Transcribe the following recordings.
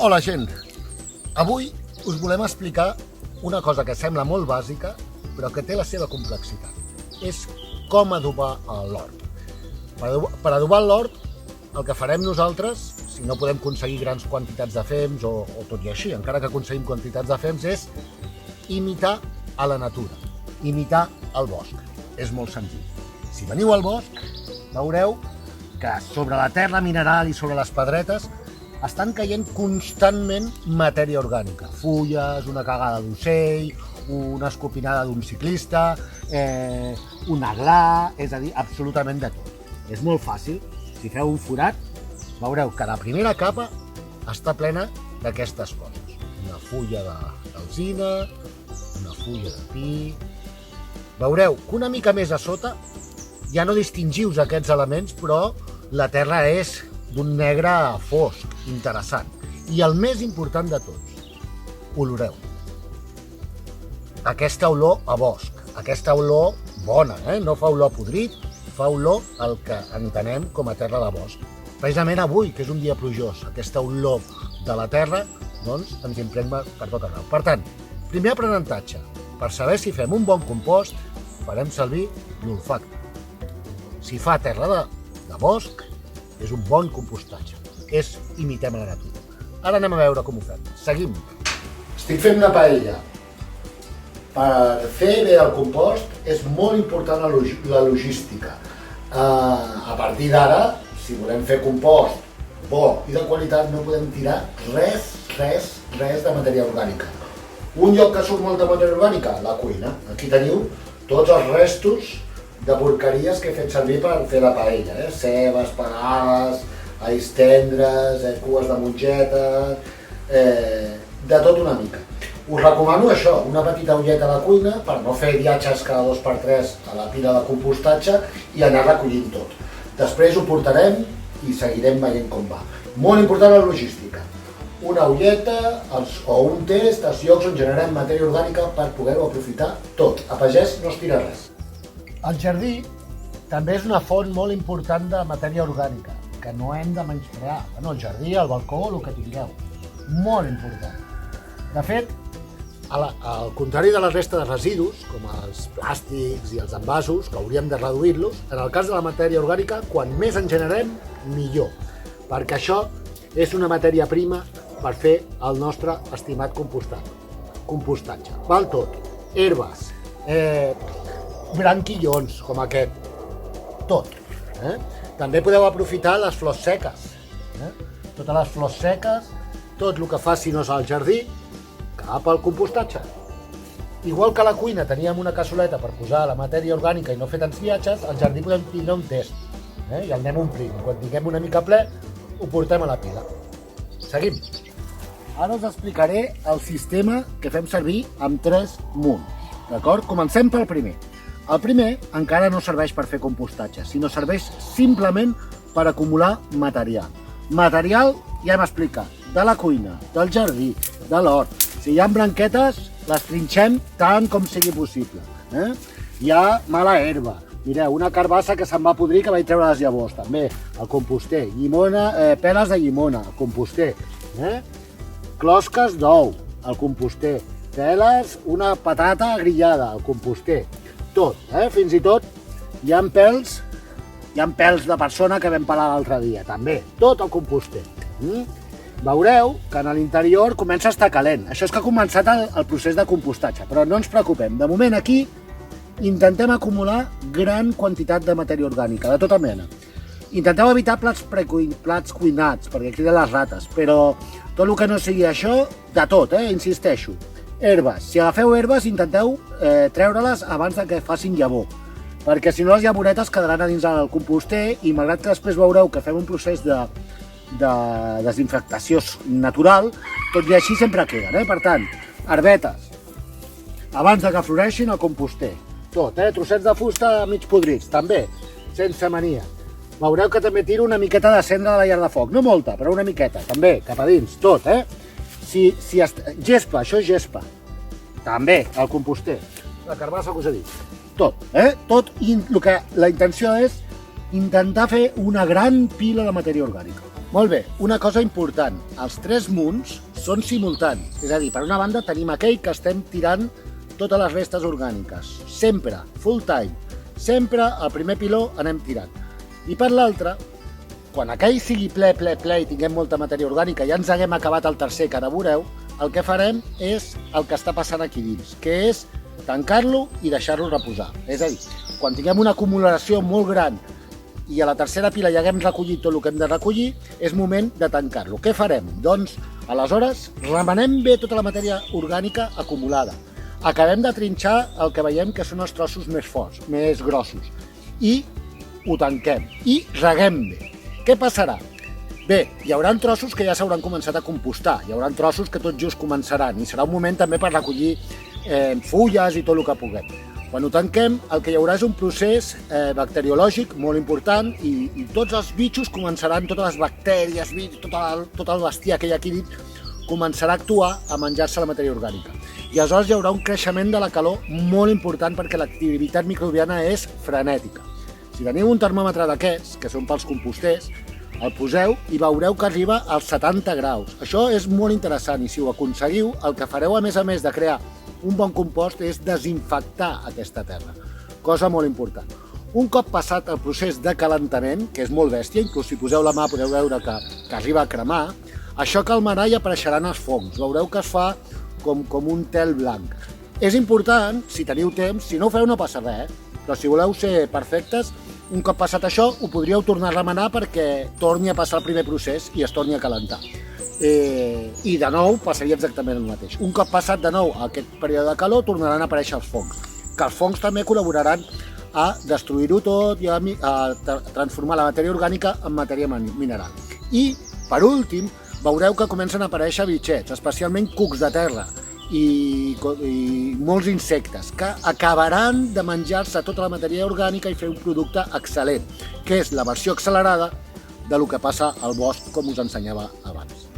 Hola gent, avui us volem explicar una cosa que sembla molt bàsica però que té la seva complexitat. És com adobar l'hort. Per adobar l'hort el que farem nosaltres, si no podem aconseguir grans quantitats de fems o tot i així, encara que aconseguim quantitats de fems, és imitar a la natura, imitar el bosc. És molt senzill. Si veniu al bosc veureu que sobre la terra mineral i sobre les pedretes estan caient constantment matèria orgànica. Fulles, una cagada d'ocell, una escopinada d'un ciclista, un aglà, és a dir, absolutament de tot. És molt fàcil. Si feu un forat, veureu que la primera capa està plena d'aquestes coses. Una fulla d'alzina, una fulla de pi... Veureu que una mica més a sota ja no distingius aquests elements, però la terra és d'un negre fosc, interessant. I el més important de tots, oloreu. Aquesta olor a bosc, aquesta olor bona, no fa olor a podrit, fa olor al que entenem com a terra de bosc. Precisament avui, que és un dia plujós, aquesta olor de la terra, doncs, ens impregna per tot arreu. Per tant, primer aprenentatge. Per saber si fem un bon compost, farem servir l'olfacte. Si fa terra de bosc, és un bon compostatge. Imitem a la natura. Ara anem a veure com ho fem. Seguim. Estic fent una paella. Per fer bé el compost és molt important la logística. A partir d'ara, si volem fer compost bo i de qualitat, no podem tirar res de matèria orgànica. Un lloc que surt molta matèria orgànica? La cuina. Aquí teniu tots els restos de porqueries que he fet servir per fer la paella. Cebes, panades, alls tendres, cues de mongeta, de tot una mica. Us recomano això, una petita ulleta a la cuina per no fer viatges cada 2x3 a la pila de compostatge i anar recollint tot. Després ho portarem i seguirem veient com va. Molt important la logística. Una ulleta o un test als llocs on generem matèria orgànica per poder-ho aprofitar tot. A pagès no es tira res. El jardí també és una font molt important de matèria orgànica, que no hem de menysprear. El jardí, el balcó, el que tingueu. Molt important. De fet, al contrari de la resta de residus, com els plàstics i els envasos, que hauríem de reduir-los, en el cas de la matèria orgànica, quan més en generem, millor. Perquè això és una matèria prima per fer el nostre estimat compostatge. Val tot. Herbes, branquillons, com aquest. Tot. També podeu aprofitar les flors seques. Totes les flors seques, tot el que faci no és al jardí, cap al compostatge. Igual que a la cuina teníem una cassoleta per posar la matèria orgànica i no fer tants viatges, al jardí podem tindre un test. I el anem omplint. Quan tinguem una mica ple, ho portem a la pila. Seguim. Ara us explicaré el sistema que fem servir amb 3 munts. D'acord? Comencem pel primer. El primer encara no serveix per fer compostatge, sinó serveix simplement per acumular material. Material, ja hem explicat, de la cuina, del jardí, de l'hort. Si hi ha branquetes, les trinxem tant com sigui possible. Hi ha mala herba. Mireu, una carbassa que se'n va podrir que vaig treure les llavors, també, al composter. Peles de llimona, al composter. Closques d'ou, al composter. Peles, una patata grillada, al composter. Tot, fins i tot hi ha pèls de persona que vam pelar l'altre dia, també, tot al composter. Veureu que a l'interior comença a estar calent. Això és que ha començat el procés de compostatge, però no ens preocupem. De moment aquí intentem acumular gran quantitat de matèria orgànica, de tota mena. Intenteu evitar plats cuinats, perquè criden les rates, però tot el que no sigui això, de tot, insisteixo. Herbes. Si agafeu herbes, intenteu treure-les abans que facin llavor, perquè si no les llavoretes quedaran a dins del composter i malgrat que després veureu que fem un procés de desinfectació natural, tot i així sempre queden. Per tant, herbetes, abans que floreixin al composter. Tot, trossets de fusta mig podrits, també, sense mania. Veureu que també tiro una miqueta de cendra de la llar de foc, no molta, però una miqueta, també, cap a dins, tot, Gespa, això és gespa. També, al composter. La carbassa que us he dit. Tot, Tot, i la intenció és intentar fer una gran pila de matèria orgànica. Molt bé, una cosa important, els 3 munts són simultanis, és a dir, per una banda tenim aquell que estem tirant totes les restes orgàniques, sempre, full time, sempre al primer piló anem tirant. I per l'altre, quan aquell sigui ple i tinguem molta matèria orgànica i ja ens haguem acabat el tercer, que ara veureu, el que farem és el que està passant aquí dins, que és tancar-lo i deixar-lo reposar. És a dir, quan tinguem una acumulació molt gran i a la tercera pila ja haguem recollit tot el que hem de recollir, és moment de tancar-lo. Què farem? Doncs, aleshores, remenem bé tota la matèria orgànica acumulada. Acabem de trinxar el que veiem que són els trossos més forts, més grossos, i ho tanquem, i reguem bé. Què passarà? Bé, hi haurà trossos que ja s'hauran començat a compostar, hi haurà trossos que tot just començaran, i serà un moment també per recollir fulles i tot el que puguem. Quan ho tanquem, el que hi haurà és un procés bacteriològic molt important i tots els bitxos començaran, totes les bactèries, tot el bestiar que hi ha aquí dit, començarà a actuar a menjar-se la matèria orgànica. I aleshores hi haurà un creixement de la calor molt important perquè l'activitat microbiana és frenètica. Si teniu un termòmetre d'aquests, que són pels composters, el poseu i veureu que arriba als 70 graus. Això és molt interessant i si ho aconseguiu, el que fareu a més de crear un bon compost és desinfectar aquesta terra, cosa molt important. Un cop passat el procés de calentament, que és molt bèstia, inclús si poseu la mà podeu veure que arriba a cremar, això calmarà i apareixeran els fongs. Veureu que es fa com un tel blanc. És important, si teniu temps, si no ho feu no passa res, però si voleu ser perfectes, un cop passat això ho podríeu tornar a remenar perquè torni a passar el primer procés i es torni a calentar. I de nou passaria exactament el mateix. Un cop passat de nou aquest període de calor tornaran a aparèixer els fongs, que els fongs també col·laboraran a destruir-ho tot i a transformar la matèria orgànica en matèria mineral. I, per últim, veureu que comencen a aparèixer bitxets, especialment cucs de terra i molts insectes, que acabaran de menjar-se tota la matèria orgànica i fer un producte excel·lent, que és la versió accelerada del que passa al bosc, com us ensenyava abans.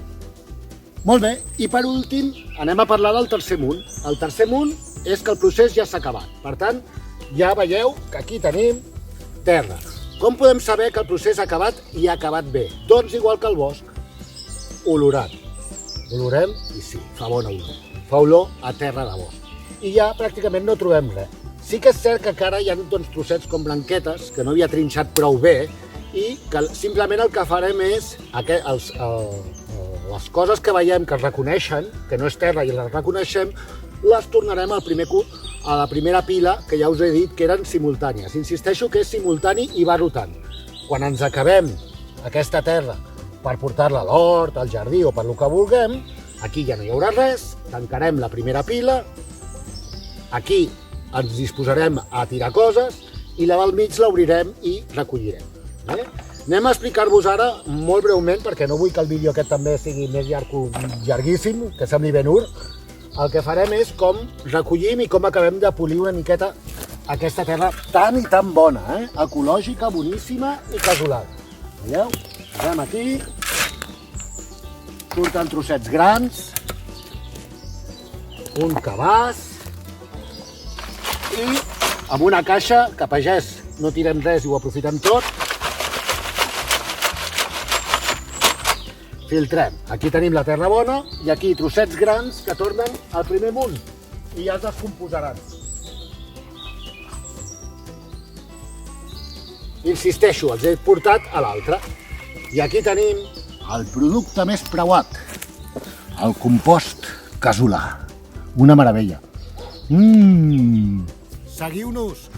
Molt bé, i per últim anem a parlar del tercer munt. El tercer munt és que el procés ja s'ha acabat. Per tant, ja veieu que aquí tenim terra. Com podem saber que el procés ha acabat i ha acabat bé? Doncs igual que el bosc, olorat. Olorem i sí, fa bona olor. Fa olor a terra de bosc. I ja pràcticament no trobem res. Sí que és cert que encara hi ha trossets com blanquetes que no havia trinxat prou bé i que simplement el que farem és les coses que veiem que es reconeixen, que no és terra i les reconeixem, les tornarem a la primera pila, que ja us he dit que eren simultànies. Insisteixo que és simultani i va rotant. Quan ens acabem aquesta terra per portar-la a l'hort, al jardí o per lo que vulguem, aquí ja no hi haurà res, tancarem la primera pila, aquí ens disposarem a tirar coses i la del mig l'obrirem i recollirem. Anem a explicar-vos ara molt breument, perquè no vull que el vídeo aquest també sigui més llarguíssim, que sembli ben ur. El que farem és com recollim i com acabem de polir una miqueta aquesta terra tan i tan bona, ecològica, boníssima i casolada. Veieu? Posem aquí, surten trossets grans, un cabàs i amb una caixa, que a pagès no tirem res i ho aprofitem tot, filtrem. Aquí tenim la terra bona i aquí trossets grans que tornen al primer munt i ja es descomposaran. Insisteixo, els he portat a l'altre. I aquí tenim el producte més preuat, el compost casolà. Una meravella. Seguiu-nos